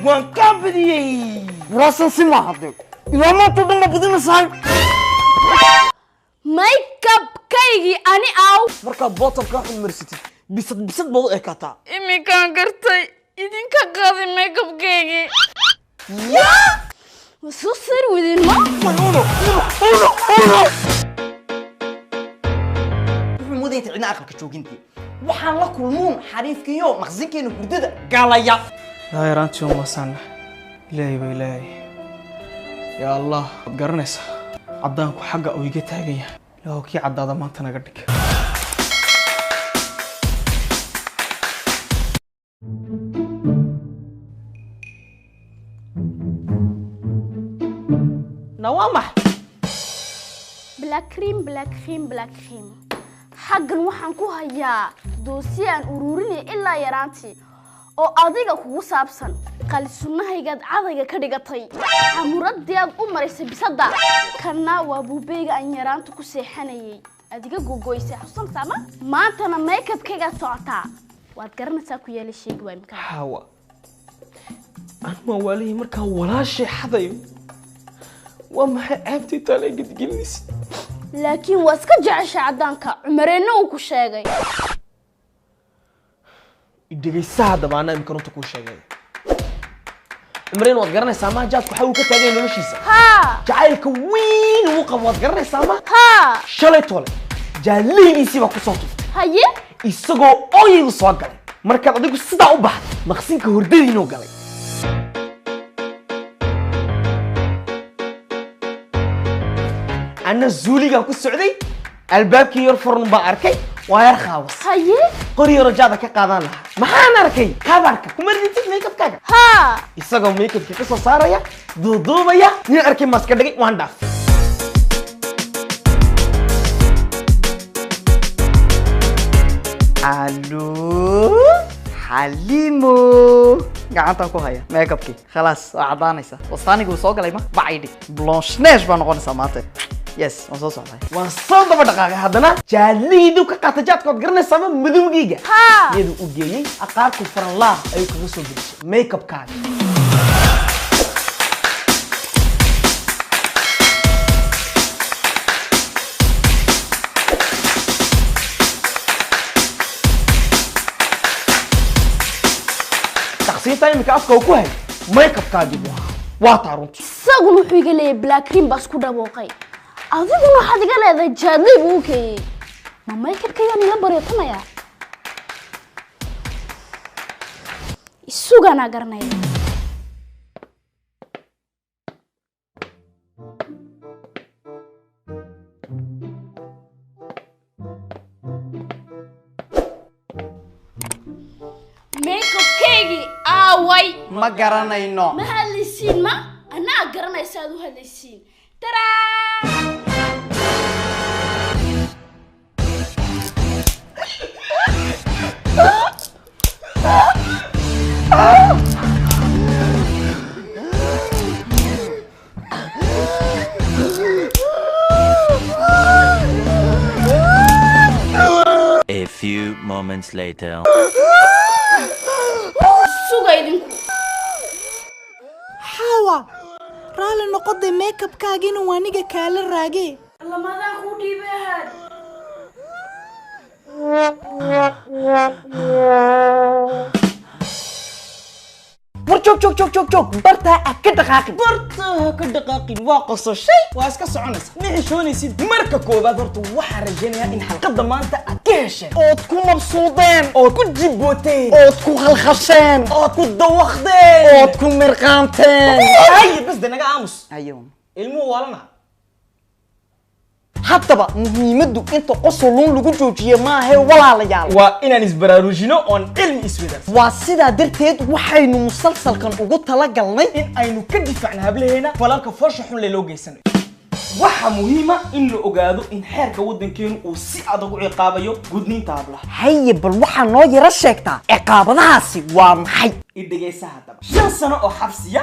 وانكبدي راسن سما حدك إذا ما تضمن بدنا صاير ميك اب كيجي أنا أو مركب بوتل كاحن مرستي بسد موضوع كاتا إمي كان قرتي إذن كقاضي ميك اب كيجي يا وصوصر وذين ما موديت عنا أخر كشوكينتي waxaan la kulmuun xariifkiyo maqsinkeena hurdada galaya daayarantii uma saana ilaahay ya allah garanaysa cadaanku xagga oo iga taagan yahay loo kii cadaada maanta naga dhig nawamah black cream حقاً waxaan ku hayaa doosiyaan ururinay ilaa yaraantii oo adiga kugu saabsan qalisunnahaygaad cadayga ka dhigatay xamuradii aad u marisay bisada kana waa buubeyga aan yaraanta ku seexanayay adiga gogoysay xusan sama maantana makeup-kayga socotaa waad garanaysaa ku yeelay sheeg waa imka hawa anma walihi markaa walaashay xadayo waa maxay aabtii tale gidgilis laakiin waa iska jeceshay cadaanka cumareena uu ku sheegay idagaysaa dabaana imka runta ku sheegay cumareen waad garanaysaa ma jaadku waxa uu ka taagay noloshiisa jacaylka weyn uu qabo waad garanaysaa ma shalay tole jaalihiisii baa ku soo tuftay haye isagoo ooyay soo galay markaad adigu sidaa u baxday maqsinka hordadiinoo galay أنا زولي قام كسعودي الباب كي يرفرن باركي ويرخاوس هاي قري رجعنا كقادان لها ما أنا أركي كابارك كم رديت ميك اب كذا ها يسقون ميك اب كيسو صار يا دودو بيا ني أركي ماسك دقيق وانداف الو حليمو gacanta ku haya makeup-kii خلاص عضانيسا وصاني جو سوق ليما بعيدي بلونشنيش بنقول سماته yes وصو صاحي وصل دبا دقاقه هادنا جاليدو كقاتجات كود غرنيسا ما مدوغيغا يدو u geeyay aqaarku faran la ay ku soo gashay makeup ka سيتا يمك أفكار كوهي ميك اب كادي واتارونت ساقول وحيقا لي بلاك كريم بس كودا بوقي أذيقنا حديقا لي ذا جادلي بوكي ما ميك اب كياني لبري طميا السوق أنا قرني واي ما قرنينو ما هالسين ما أنا قرني سادو هالسين ترى A few moments later. حوا رالي نقضي ميك اب كاجين وانيجا كالا راجي الله ما ذا خودي بهاد شوك برتها كدقاقين واقص الشيء واسكا سعنس نحشوني سيد مركا كوباد hortu waxa rajaynaya in xalqada maanta aad ka hesheen oo ku mabsuudeen oo ku jibooteen oo ku khalkhasheen oo ku dawaqdeen oo ku mirqaanteen ay bas danaga aamus ايوه ilmu walana haddaba muhiimaddu inta qosoluun lagu joojiyo ma aha walaalayaal waa inaan isbaraarujino oon cilmi iswadaag waa sidaa darteed waxaynu musalsalkan ugu tala galnay in aynu ka difaacno hablaheena falalka foosha xun loo geysanayo waxa muhiima in la ogaado in xeerka waddankeenu uu si adag u ciqaabayo gudniinta hablaha haye bal waxaa noo yara sheegtaa ciqaabadahaasi waa maxay idhagaysa haddaba 5 sano oo xabsiya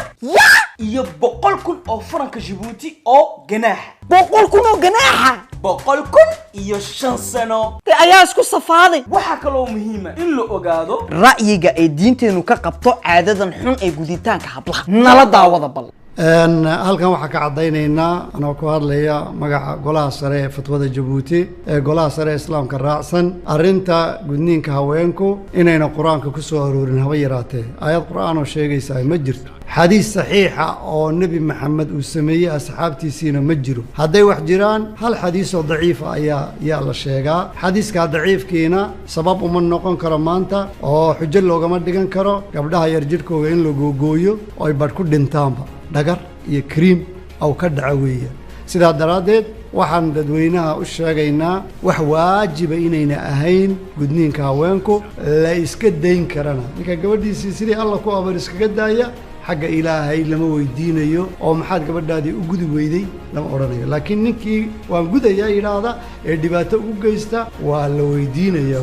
iyo 100,000 oo faranka Djibouti oo ganaaxa 100,000 oo ganaaxa 100,000 iyo 5 sano ayaa isku safaaday waxa kaloo muhiima in la ogaado ra'yiga ay diinteenu ka qabto caadadan xun ee guditaanka hablaha nala daawada bal halkan waxaa ka cadaynaynaa anoo ku hadlaya magaca golaha sare ee fatwada Djibouti ee golaha sare ee islaamka raacsan arrinta gudniinka haweenku inayna quraanka ku soo aroorin haba yaraatee aayad quraan oo sheegaysa ma jirto xadiis saxiixa oo nabi maxamed uu sameeyay asxaabtiisiina ma jiro hadday wax jiraan hal xadiis oo daciif ah ayaa la sheegaa xadiiska daciifkiina sabab uma noqon karo maanta oo xujo loogama dhigan karo gabdhaha yar jirkooda in la googooyo oo ay badh ku dhintaanba dhagar iyo cream aw ka dhaca weeye sidaa daraaddeed waxaan dadweynaha u sheegaynaa wax waajiba inayna ahayn gudniinka haweenku la iska dayn karana ninka gabadhiisii sidii alla ku abar iskaga daaya xagga ilaahay lama weydiinayo oo maxaad gabadhaadii u gudi weyday lama odhanayo laakiin ninkii waan gudayaa yidhaahda ee dhibaato ugu geysta waa la weydiinayaa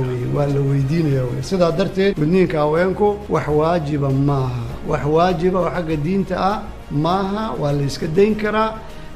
weye sidaa darteed gudniinka haweenku wax waajiba maaha wax waajiba oo xagga diinta ah maaha waa la iska dayn karaa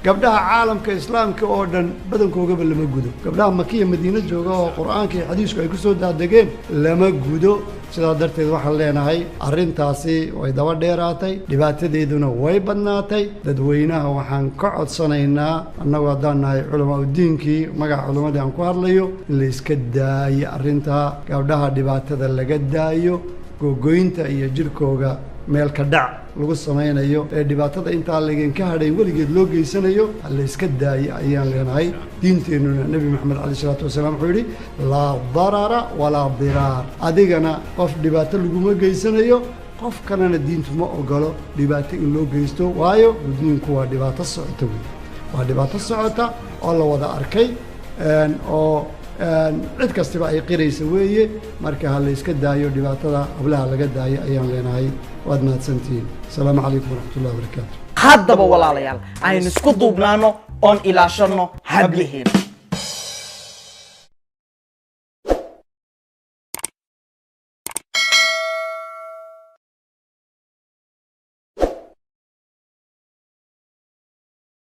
gabdhaha caalamka islaamka oo dhan badankoogaba lama gudo gabdhaha makiya madiina jooga oo qur-aanka iyo xadiisku ay ku soo daadegeen lama gudo sidaa darteed waxaan leenahay arrintaasi way daba dheeraatay dhibaatadeeduna way badnaatay dadweynaha waxaan ka codsanaynaa annagoo haddaan nahay culamaa udiinkii magaca culammadii aan ku hadlayo in la iska daayo arrintaa gabdhaha dhibaatada laga daayo googoynta iyo jirkooga meel ka dhac lagu samaynayo ee dhibaatada intaa laydinka hadhayn weligeed loo geysanayo la iska daayo ayaan leenahay diinteennuna nebi maxamed caleyh isalaatu wasalaam wuxuu yidhi laa darara walaa diraar adigana qof dhibaato laguma geysanayo qof kalena diintu ma ogolo dhibaato in loo geysto waayo gudniinku waa dhibaato socota wey waa dhibaato socota oo la wada arkay oo cid kastaba ay qiraysa weeye marka ha la iska daayo dhibaatada hablaha laga daayo ayaan leenahay waad mahadsantihiin asalaamu calaykum waraxmatullahi wabarakaatu haddaba walaalayaal aynu isku duubnaano oon ilaashano hablaheena